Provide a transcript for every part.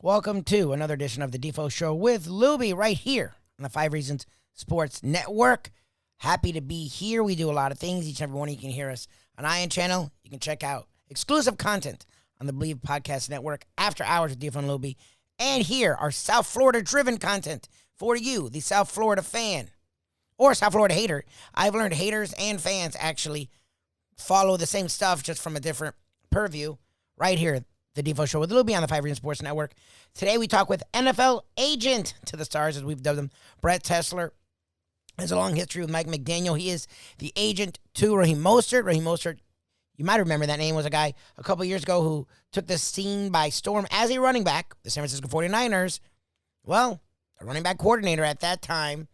Welcome to another edition of the Defo Show with Lubie right here on the 5 Reasons Sports Network. Happy to be here. We do a lot of things. Each and every one of you can hear us on Iron Channel. You can check out exclusive content on the Believe Podcast Network, After Hours with Defo and Lubie, and hear our South Florida-driven content for you, the South Florida fan or South Florida hater. I've learned haters and fans actually follow the same stuff just from a different purview right here. The Defo Show with Lubie on the 5 Reasons Sports Network. Today we talk with NFL agent to the stars, as we've dubbed him, Brett Tessler. Has a long history with Mike McDaniel. He is the agent to Raheem Mostert. Raheem Mostert, you might remember that name, was a guy a couple years ago who took the scene by storm as a running back, the San Francisco 49ers. Well, a running back coordinator at that time,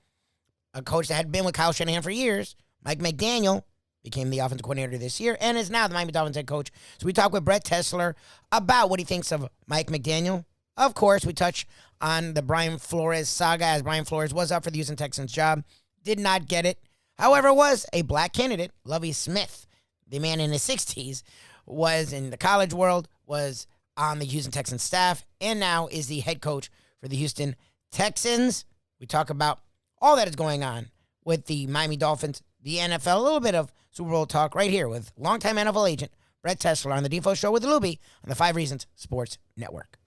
a coach that had been with Kyle Shanahan for years, Mike McDaniel, became the offensive coordinator this year and is now the Miami Dolphins head coach. So we talk with Brett Tessler about what he thinks of Mike McDaniel. Of course, we touch on the Brian Flores saga, as Brian Flores was up for the Houston Texans job, did not get it. However, was a black candidate, Lovie Smith, the man in his 60s, was in the college world, was on the Houston Texans staff, and now is the head coach for the Houston Texans. We talk about all that is going on with the Miami Dolphins, the NFL, a little bit of Super Bowl talk right here with longtime NFL agent Brett Tessler on the Defo Show with Lubie on the 5 Reasons Sports Network.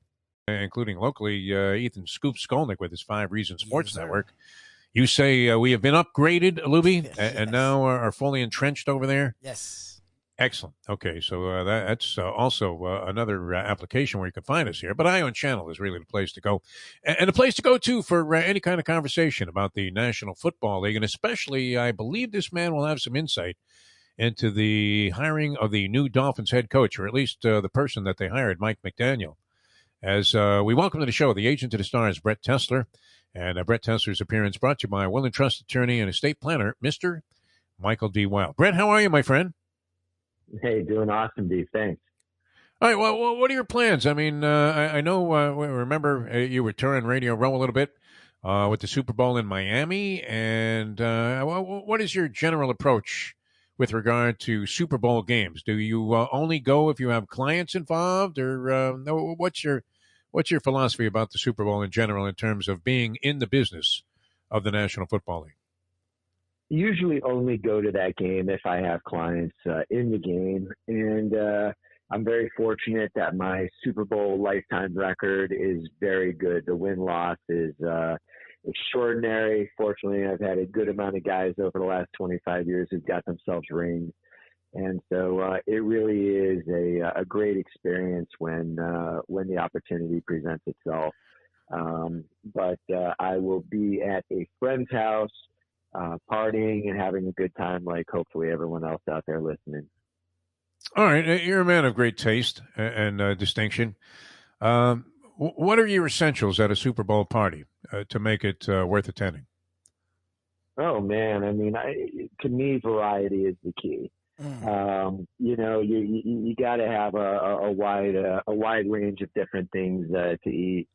Including locally, Ethan Scoop Skolnick with his 5 Reasons Sports Network. You say we have been upgraded, Lubie, Yes. and now are fully entrenched over there? Yes. Excellent. Okay, so that's also another application where you can find us here. But Ion Channel is really the place to go. And the place to go, too, for any kind of conversation about the National Football League. And especially, I believe this man will have some insight into the hiring of the new Dolphins head coach, or at least the person that they hired, Mike McDaniel. As we welcome to the show the agent to the stars, Brett Tessler. And Brett Tessler's appearance brought to you by will and trust attorney and estate planner, Mr. Michael D. Wild. Brett, how are you, my friend? Hey, doing awesome, D. Thanks. All right, well, what are your plans? I mean, I know, remember you were touring Radio Row a little bit with the Super Bowl in Miami. And what is your general approach with regard to Super Bowl games? Do you only go if you have clients involved? Or what's your philosophy about the Super Bowl in general in terms of being in the business of the National Football League? Usually only go to that game if I have clients in the game. And I'm very fortunate that my Super Bowl lifetime record is very good. The win-loss is extraordinary. Fortunately, I've had a good amount of guys over the last 25 years who've got themselves rings. And so it really is a great experience when the opportunity presents itself. But I will be at a friend's house, partying and having a good time, like hopefully everyone else out there listening. All right, you're a man of great taste and distinction. What are your essentials at a Super Bowl party to make it worth attending? Oh man, I mean, to me, variety is the key. You got to have a wide range of different things to eat.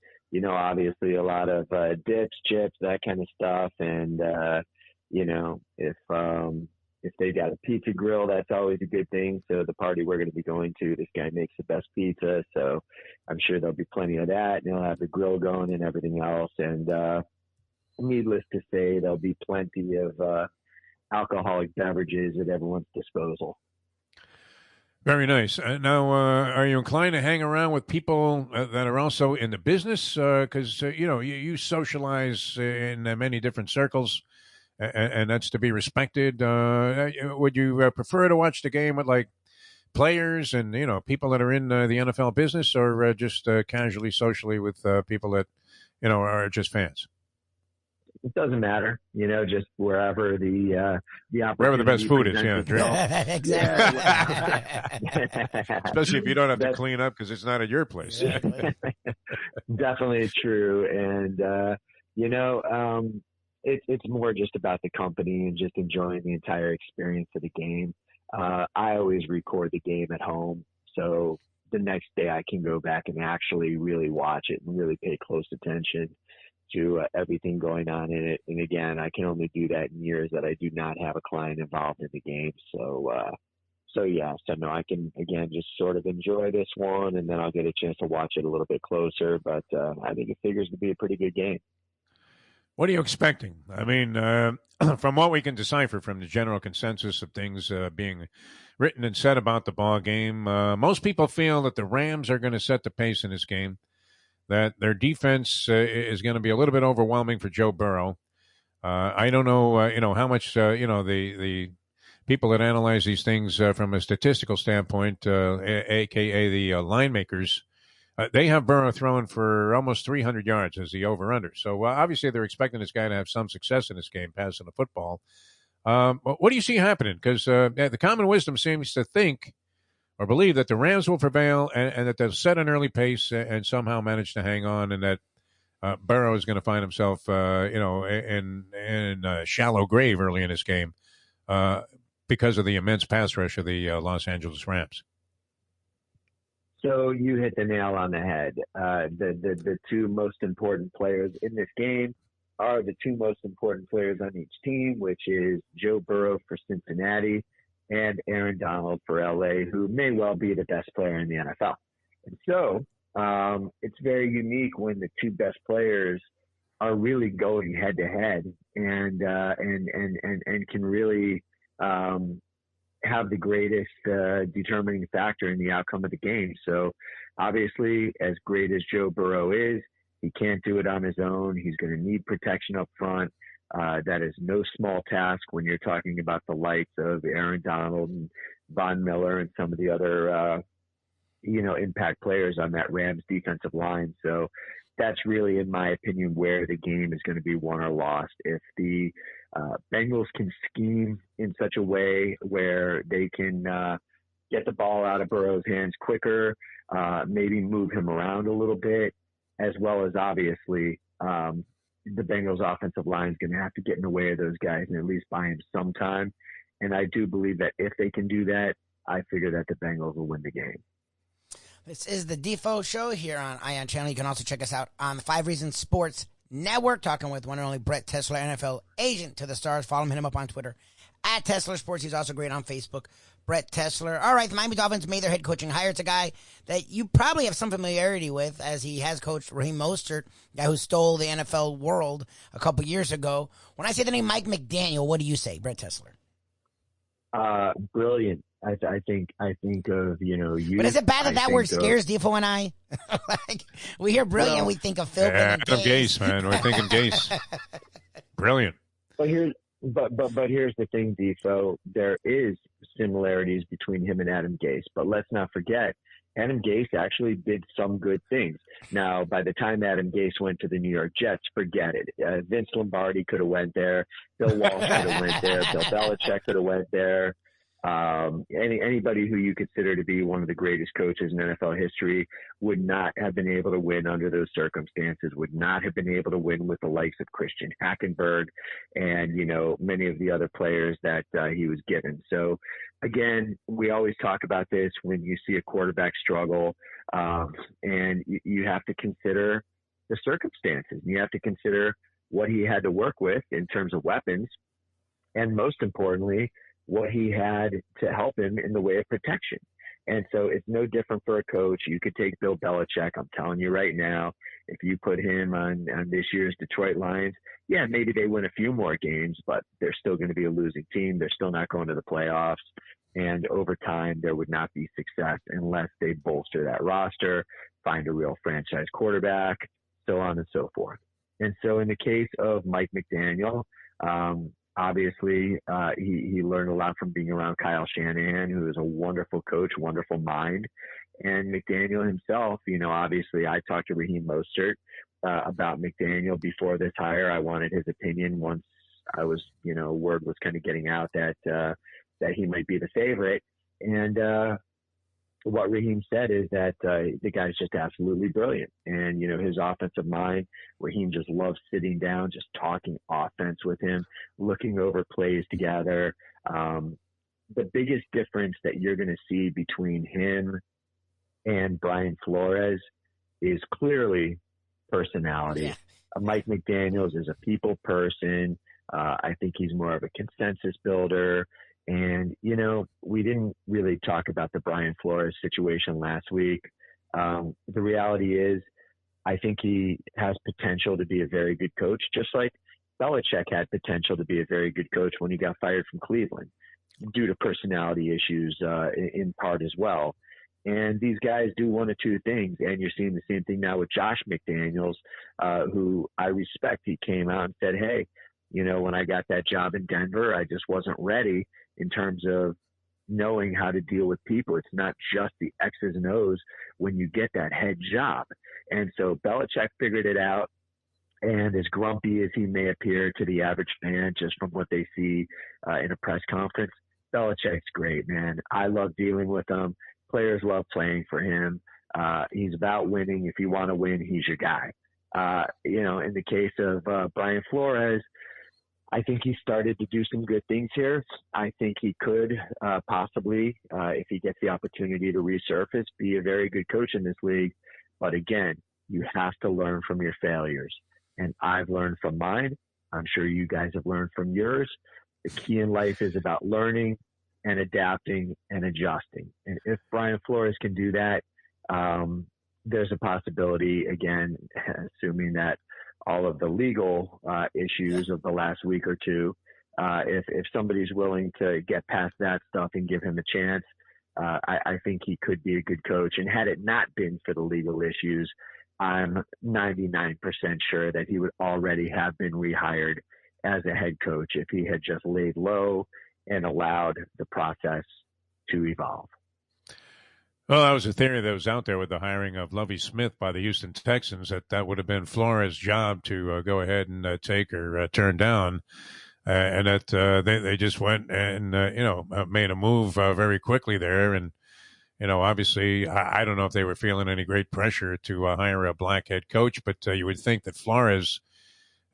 Obviously a lot of dips, chips, that kind of stuff, and if they got a pizza grill, that's always a good thing. So the party we're going to be going to, this guy makes the best pizza, so I'm sure there'll be plenty of that, and they'll have the grill going and everything else. And needless to say, there'll be plenty of alcoholic beverages at everyone's disposal. Very nice. Now, are you inclined to hang around with people that are also in the business? Because, you socialize in many different circles, and that's to be respected. Would you prefer to watch the game with, like, players and, people that are in the NFL business, or just casually, socially with people that, are just fans? It doesn't matter, just wherever the opportunity, wherever the best food is, yeah. Exactly. Especially if you don't have to clean up because it's not at your place. Definitely true. And, it's more just about the company and just enjoying the entire experience of the game. I always record the game at home, so the next day I can go back and actually really watch it and really pay close attention to everything going on in it. And again, I can only do that in years that I do not have a client involved in the game. So So no, I can, again, just sort of enjoy this one, and then I'll get a chance to watch it a little bit closer. But I think it figures to be a pretty good game. What are you expecting? I mean, from what we can decipher from the general consensus of things being written and said about the ball game, most people feel that the Rams are going to set the pace in this game, that their defense is going to be a little bit overwhelming for Joe Burrow. I don't know, how much, the people that analyze these things from a statistical standpoint, a.k.a. the line makers, they have Burrow throwing for almost 300 yards as the over-under. So obviously they're expecting this guy to have some success in this game, passing the football. What do you see happening? Because the common wisdom seems to think or believe that the Rams will prevail and that they'll set an early pace and somehow manage to hang on, and that Burrow is going to find himself, in a shallow grave early in this game because of the immense pass rush of the Los Angeles Rams. So you hit the nail on the head. The two most important players in this game are the two most important players on each team, which is Joe Burrow for Cincinnati and Aaron Donald for LA, who may well be the best player in the NFL. And so it's very unique when the two best players are really going head to head and can really have the greatest determining factor in the outcome of the game. So obviously, as great as Joe Burrow is, he can't do it on his own. He's going to need protection up front. That is no small task when you're talking about the likes of Aaron Donald and Von Miller and some of the other, impact players on that Rams defensive line. So that's really, in my opinion, where the game is going to be won or lost. If the Bengals can scheme in such a way where they can get the ball out of Burrow's hands quicker, maybe move him around a little bit, as well as obviously the Bengals offensive line is going to have to get in the way of those guys and at least buy him some time. And I do believe that if they can do that, I figure that the Bengals will win the game. This is the Defo Show here on Ion Channel. You can also check us out on the 5 Reasons Sports Network, talking with one and only Brett Tessler, NFL agent to the stars. Follow him, hit him up on Twitter at Tessler Sports. He's also great on Facebook. Brett Tessler. All right, the Miami Dolphins made their head coaching hire. It's a guy that you probably have some familiarity with, as he has coached Raheem Mostert, guy who stole the NFL world a couple years ago. When I say the name Mike McDaniel, what do you say, Brett Tessler? Brilliant. I think of, you. But is it bad that word scares Defo and I? Like, we hear brilliant, we think of Phil and Gase, man. We're thinking Gase. Brilliant. But here's the thing, Defo. There is similarities between him and Adam Gase, but let's not forget, Adam Gase actually did some good things. Now, by the time Adam Gase went to the New York Jets, forget it. Vince Lombardi could have went there. Bill Walsh could have went there. Bill Belichick could have went there. Anybody who you consider to be one of the greatest coaches in NFL history would not have been able to win under those circumstances, would not have been able to win with the likes of Christian Hackenberg and, many of the other players that he was given. So again, we always talk about this when you see a quarterback struggle, and you have to consider the circumstances. You have to consider what he had to work with in terms of weapons, and most importantly, what he had to help him in the way of protection. And so it's no different for a coach. You could take Bill Belichick. I'm telling you right now, if you put him on this year's Detroit Lions, yeah, maybe they win a few more games, but they're still going to be a losing team. They're still not going to the playoffs. And over time, there would not be success unless they bolster that roster, find a real franchise quarterback, so on and so forth. And so in the case of Mike McDaniel, obviously, he learned a lot from being around Kyle Shanahan, who is a wonderful coach, wonderful mind. And McDaniel himself, obviously I talked to Raheem Mostert about McDaniel before this hire. I wanted his opinion once I was, word was kind of getting out that he might be the favorite. And what Raheem said is that the guy's just absolutely brilliant. And, his offensive mind, Raheem just loves sitting down, just talking offense with him, looking over plays together. The biggest difference that you're going to see between him and Brian Flores is clearly personality. Yeah. Mike McDaniels is a people person. I think he's more of a consensus builder. And, we didn't really talk about the Brian Flores situation last week. The reality is, I think he has potential to be a very good coach, just like Belichick had potential to be a very good coach when he got fired from Cleveland due to personality issues in part as well. And these guys do one of two things. And you're seeing the same thing now with Josh McDaniels, who I respect. He came out and said, hey, when I got that job in Denver, I just wasn't ready in terms of knowing how to deal with people. It's not just the X's and O's when you get that head job. And so Belichick figured it out. And as grumpy as he may appear to the average fan, just from what they see in a press conference, Belichick's great, man. I love dealing with him. Players love playing for him. He's about winning. If you want to win, he's your guy. In the case of Brian Flores, I think he started to do some good things here. I think he could possibly, if he gets the opportunity to resurface, be a very good coach in this league. But again, you have to learn from your failures. And I've learned from mine. I'm sure you guys have learned from yours. The key in life is about learning and adapting and adjusting. And if Brian Flores can do that, there's a possibility, again, assuming that all of the legal issues of the last week or two, if somebody's willing to get past that stuff and give him a chance, I think he could be a good coach. And had it not been for the legal issues, I'm 99% sure that he would already have been rehired as a head coach if he had just laid low and allowed the process to evolve. Well, that was a theory that was out there with the hiring of Lovie Smith by the Houston Texans, that would have been Flores' job to go ahead and take or turn down, and that they just went and made a move very quickly there. And obviously, I don't know if they were feeling any great pressure to hire a black head coach, but you would think that Flores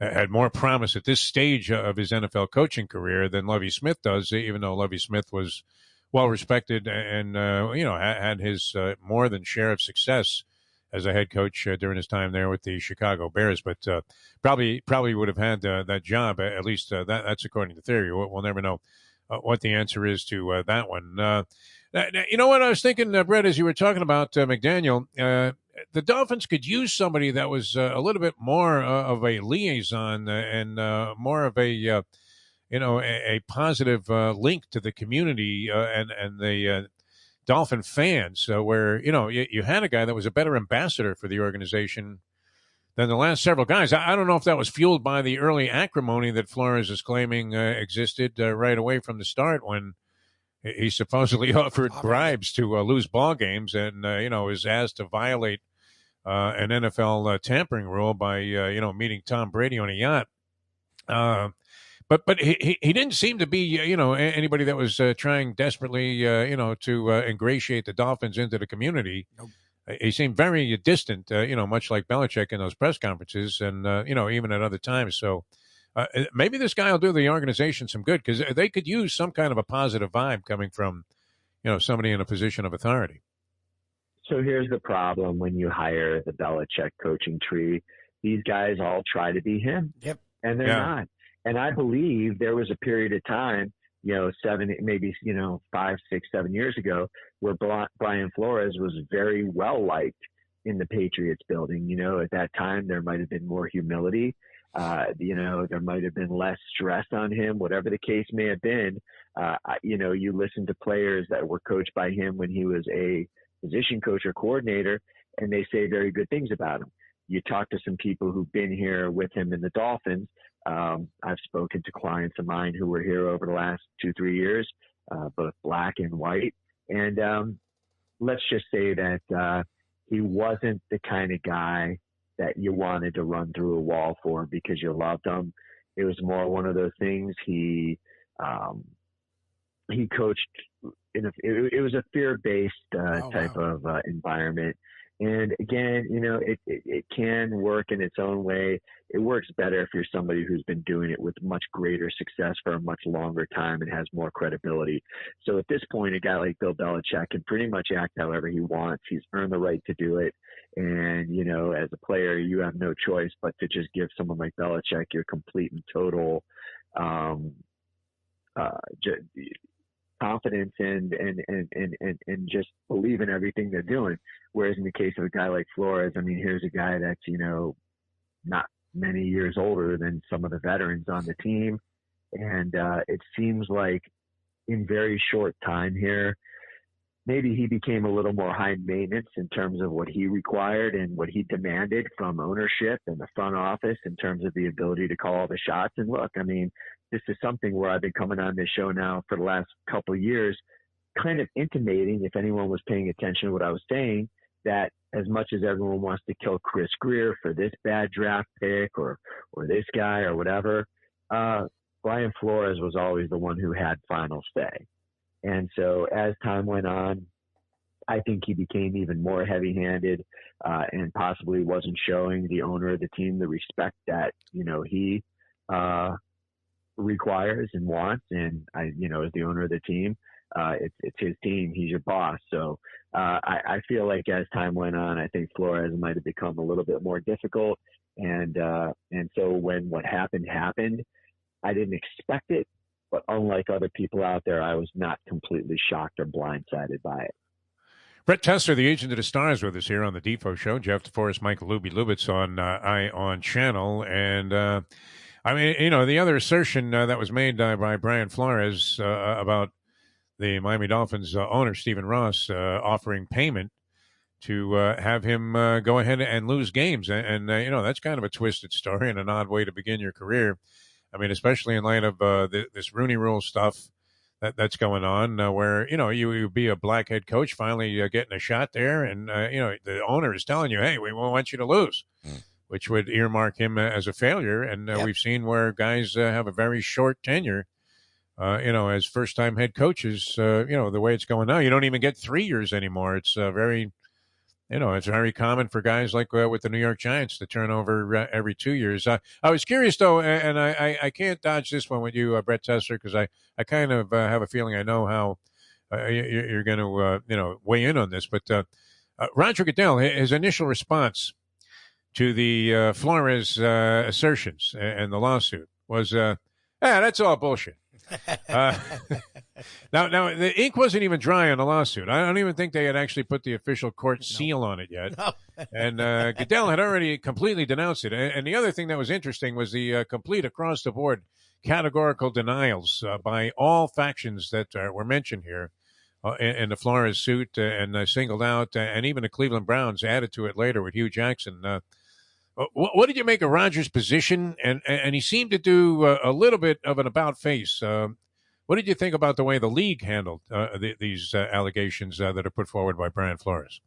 had more promise at this stage of his NFL coaching career than Lovie Smith does, even though Lovie Smith was well respected and had his more than share of success as a head coach during his time there with the Chicago Bears, but probably would have had that job, at least that's according to theory. We'll never know what the answer is to that one. You know what I was thinking, Brett, as you were talking about McDaniel, the Dolphins could use somebody that was a little bit more of a liaison and more of a a positive link to the community and the Dolphin fans, where you had a guy that was a better ambassador for the organization than the last several guys. I don't know if that was fueled by the early acrimony that Flores is claiming existed right away from the start when he supposedly offered bribes to lose ball games and was asked to violate an NFL tampering rule by meeting Tom Brady on a yacht. But he didn't seem to be anybody that was trying desperately to ingratiate the Dolphins into the community. Nope. He seemed very distant, much like Belichick in those press conferences, and even at other times. So maybe this guy will do the organization some good, because they could use some kind of a positive vibe coming from somebody in a position of authority. So here's the problem when you hire the Belichick coaching tree. These guys all try to be him, yep, and they're not. And I believe there was a period of time, 5, 6, 7 years ago, where Brian Flores was very well liked in the Patriots building. At that time, there might have been more humility. There might have been less stress on him, whatever the case may have been. You listen to players that were coached by him when he was a position coach or coordinator, and they say very good things about him. You talk to some people who've been here with him in the Dolphins. I've spoken to clients of mine who were here over the last 2-3 years, both black and white. And let's just say that he wasn't the kind of guy that you wanted to run through a wall for because you loved him. It was more one of those things. He coached it was a fear-based type of environment. And again, it can work in its own way. It works better if you're somebody who's been doing it with much greater success for a much longer time and has more credibility. So at this point, a guy like Bill Belichick can pretty much act however he wants. He's earned the right to do it. And, as a player, you have no choice but to just give someone like Belichick your complete and total confidence and just believe in everything they're doing. Whereas in the case of a guy like Flores, I mean, here's a guy that's, not many years older than some of the veterans on the team. And it seems like in very short time here, maybe he became a little more high maintenance in terms of what he required and what he demanded from ownership and the front office in terms of the ability to call the shots. And look, I mean, this is something where I've been coming on this show now for the last couple of years, kind of intimating, if anyone was paying attention to what I was saying, that as much as everyone wants to kill Chris Greer for this bad draft pick or this guy or whatever, Brian Flores was always the one who had final say. And so as time went on, I think he became even more heavy-handed and possibly wasn't showing the owner of the team the respect that, he requires and wants. And, as the owner of the team, it's his team. He's your boss. So I feel like as time went on, I think Flores might have become a little bit more difficult. And so when what happened, I didn't expect it. But unlike other people out there, I was not completely shocked or blindsided by it. Brett Tessler, the agent of the stars, with us here on the Defo Show. Jeff DeForest, Michael Lubitz on on channel. And, the other assertion that was made by Brian Flores about the Miami Dolphins owner, Stephen Ross, offering payment to have him go ahead and lose games. And that's kind of a twisted story and an odd way to begin your career. I mean, especially in light of this Rooney Rule stuff that's going on, where you be a black head coach finally getting a shot there, and the owner is telling you, "Hey, we want you to lose," which would earmark him as a failure. And we've seen where guys have a very short tenure, as first time head coaches. The way it's going now, you don't even get 3 years anymore. It's very. It's very common for guys like with the New York Giants to turn over every 2 years. I was curious, though, and I can't dodge this one with you, Brett Tessler, because I kind of have a feeling I know how you're going to, weigh in on this. But Roger Goodell, his initial response to the Flores assertions and the lawsuit was, that's all bullshit. Now, the ink wasn't even dry on the lawsuit. I don't even think they had actually put the official court seal on it yet. No. And Goodell had already completely denounced it. And the other thing that was interesting was the complete across-the-board categorical denials by all factions that were mentioned here in the Flores suit and singled out, and even the Cleveland Browns added to it later with Hugh Jackson. What did you make of Rodgers' position? And he seemed to do a little bit of an about-face. What did you think about the way the league handled these allegations that are put forward by Brian Flores?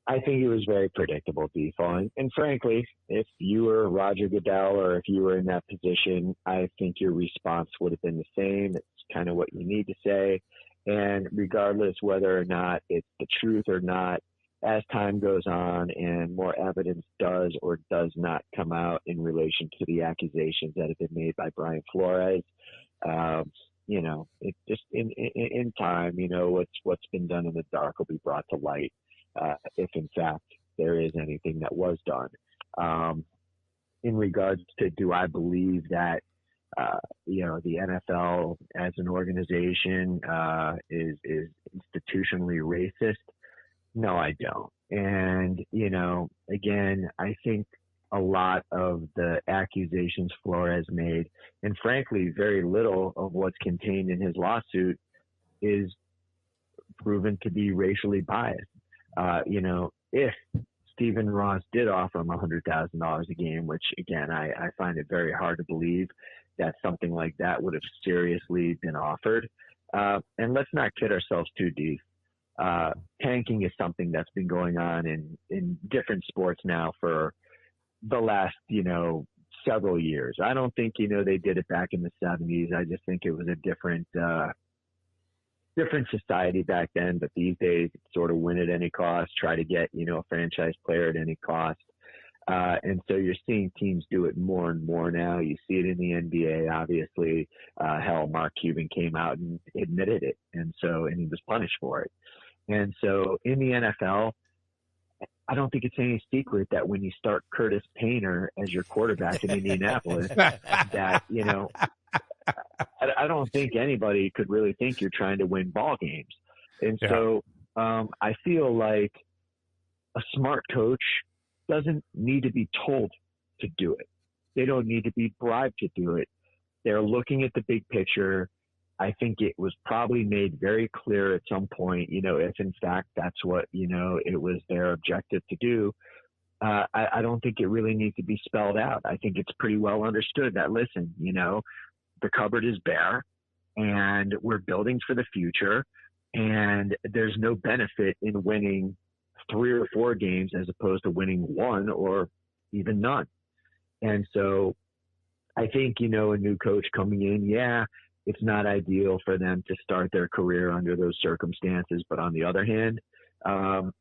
I think it was very predictable, Defo. And frankly, if you were Roger Goodell or if you were in that position, I think your response would have been the same. It's kind of what you need to say. And regardless whether or not it's the truth or not, as time goes on and more evidence does or does not come out in relation to the accusations that have been made by Brian Flores, it just in time, what's been done in the dark will be brought to light, if in fact there is anything that was done. In regards to, do I believe that, the NFL as an organization is institutionally racist? No, I don't. And, again, I think a lot of the accusations Flores made, and frankly, very little of what's contained in his lawsuit is proven to be racially biased. If Stephen Ross did offer him $100,000 a game, which again, I find it very hard to believe that something like that would have seriously been offered. And let's not kid ourselves too deep. Tanking is something that's been going on in different sports now for the last, several years. I don't think, they did it back in the 70s. I just think it was a different society back then. But these days, it's sort of win at any cost, try to get, a franchise player at any cost. And so you're seeing teams do it more and more now. You see it in the NBA, obviously. Mark Cuban came out and admitted it. And he was punished for it. And so in the NFL, I don't think it's any secret that when you start Curtis Painter as your quarterback in Indianapolis, that, I don't think anybody could really think you're trying to win ball games. And so I feel like a smart coach doesn't need to be told to do it. They don't need to be bribed to do it. They're looking at the big picture. I think it was probably made very clear at some point, if in fact that's what, it was their objective to do. I don't think it really needs to be spelled out. I think it's pretty well understood that, listen, the cupboard is bare and we're building for the future, and there's no benefit in winning 3 or 4 games as opposed to winning 1 or even none. And so I think, a new coach coming in, it's not ideal for them to start their career under those circumstances. But on the other hand,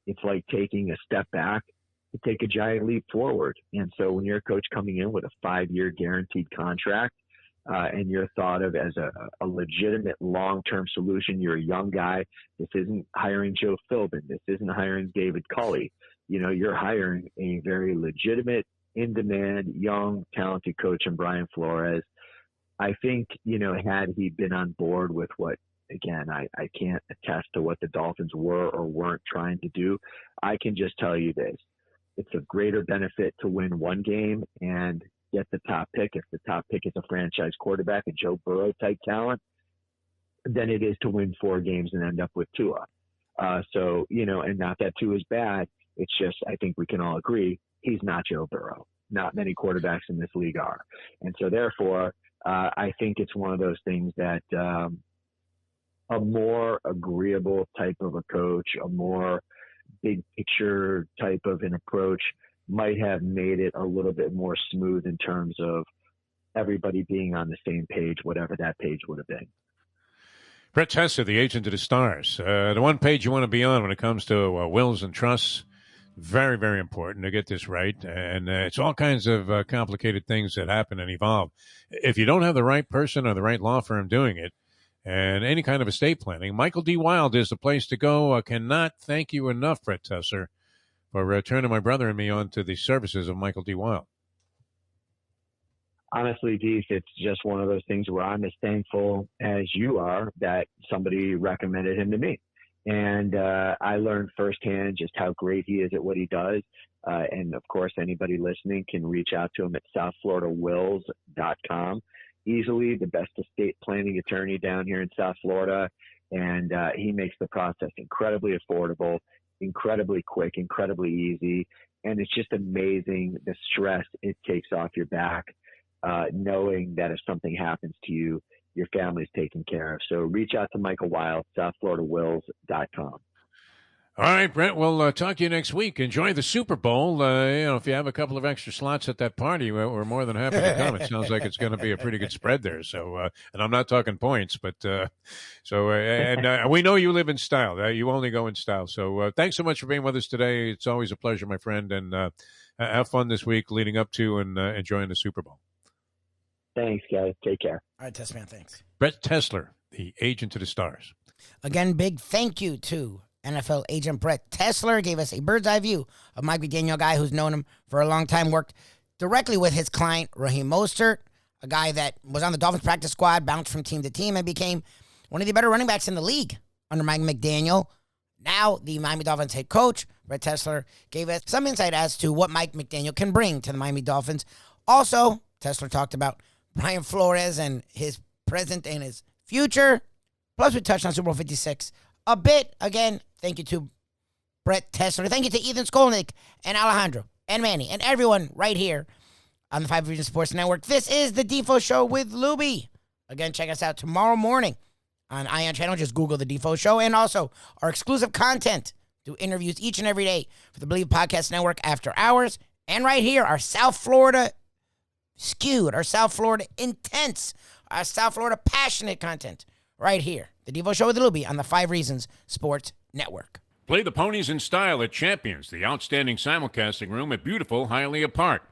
it's like taking a step back to take a giant leap forward. And so when you're a coach coming in with a 5-year guaranteed contract, and you're thought of as a legitimate long-term solution, you're a young guy. This isn't hiring Joe Philbin. This isn't hiring David Culley. You're hiring a very legitimate, in-demand, young, talented coach in Brian Flores. I think, had he been on board with what, again, I can't attest to what the Dolphins were or weren't trying to do. I can just tell you this. It's a greater benefit to win 1 game and get the top pick, if the top pick is a franchise quarterback, a Joe Burrow type talent, than it is to win 4 games and end up with Tua. So, and not that Tua is bad. It's just, I think we can all agree, he's not Joe Burrow. Not many quarterbacks in this league are. And so therefore, I think it's one of those things that a more agreeable type of a coach, a more big picture type of an approach might have made it a little bit more smooth in terms of everybody being on the same page, whatever that page would have been. Brett Tessler, the agent of the stars. The one page you want to be on when it comes to wills and trusts, very, very important to get this right. And it's all kinds of complicated things that happen and evolve. If you don't have the right person or the right law firm doing it, and any kind of estate planning, Michael D. Wild is the place to go. Cannot thank you enough, Brett Tessler, for turning my brother and me on to the services of Michael D. Wild. Honestly, Deef, it's just one of those things where I'm as thankful as you are that somebody recommended him to me. And I learned firsthand just how great he is at what he does. And, of course, anybody listening can reach out to him at southfloridawills.com. Easily the best estate planning attorney down here in South Florida. And he makes the process incredibly affordable, incredibly quick, incredibly easy. And it's just amazing the stress it takes off your back, knowing that if something happens to you, your family's taken care of. So reach out to Michael Wild, southfloridawills.com. All right, Brett, we'll talk to you next week. Enjoy the Super Bowl. If you have a couple of extra slots at that party, we're more than happy to come. It sounds like it's going to be a pretty good spread there. So, and I'm not talking points, but we know you live in style. You only go in style. So thanks so much for being with us today. It's always a pleasure, my friend, and have fun this week leading up to and enjoying the Super Bowl. Thanks, guys. Take care. All right, Tessman, thanks. Brett Tessler, the agent to the stars. Again, big thank you to NFL agent Brett Tessler. Gave us a bird's eye view of Mike McDaniel, a guy who's known him for a long time, worked directly with his client, Raheem Mostert, a guy that was on the Dolphins practice squad, bounced from team to team, and became one of the better running backs in the league under Mike McDaniel. Now, the Miami Dolphins head coach, Brett Tessler, gave us some insight as to what Mike McDaniel can bring to the Miami Dolphins. Also, Tessler talked about Brian Flores and his present and his future. Plus, we touched on Super Bowl 56 a bit. Again, thank you to Brett Tessler. Thank you to Ethan Skolnick and Alejandro and Manny and everyone right here on the 5 Region Sports Network. This is the Defo Show with Lubie. Again, check us out tomorrow morning on Ion Channel. Just Google the Defo Show. And also our exclusive content. Do interviews each and every day for the Believe Podcast Network after hours. And right here, our South Florida skewed, our South Florida intense, our South Florida passionate content right here. The Devo Show with Lubie on the 5 Reasons Sports Network. Play the ponies in style at Champions, the outstanding simulcasting room at beautiful Hialeah Park.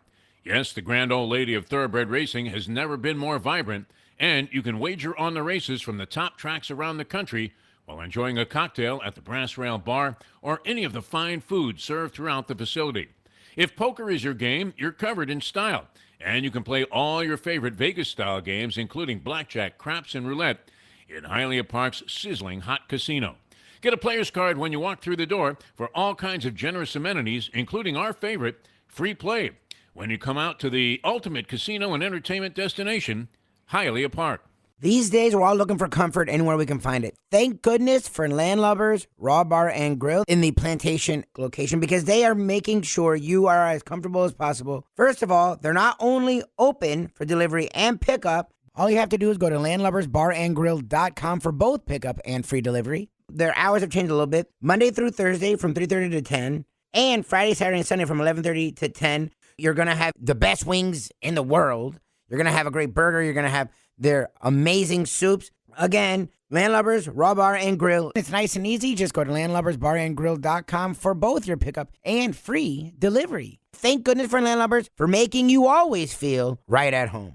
Yes, the grand old lady of thoroughbred racing has never been more vibrant, and you can wager on the races from the top tracks around the country while enjoying a cocktail at the Brass Rail Bar or any of the fine food served throughout the facility. If poker is your game, you're covered in style. And you can play all your favorite Vegas-style games, including blackjack, craps, and roulette, in Hialeah Park's sizzling hot casino. Get a player's card when you walk through the door for all kinds of generous amenities, including our favorite, free play, when you come out to the ultimate casino and entertainment destination, Hialeah Park. These days, we're all looking for comfort anywhere we can find it. Thank goodness for Landlubbers Raw Bar and Grill in the Plantation location, because they are making sure you are as comfortable as possible. First of all, they're not only open for delivery and pickup. All you have to do is go to landlubbersbarandgrill.com for both pickup and free delivery. Their hours have changed a little bit. Monday through Thursday from 3:30 to 10, and Friday, Saturday, and Sunday from 11:30 to 10. You're going to have the best wings in the world. You're going to have a great burger. You're going to have their amazing soups. Again, Landlubbers, Raw Bar and Grill. It's nice and easy. Just go to landlubbersbarandgrill.com for both your pickup and free delivery. Thank goodness for Landlubbers for making you always feel right at home.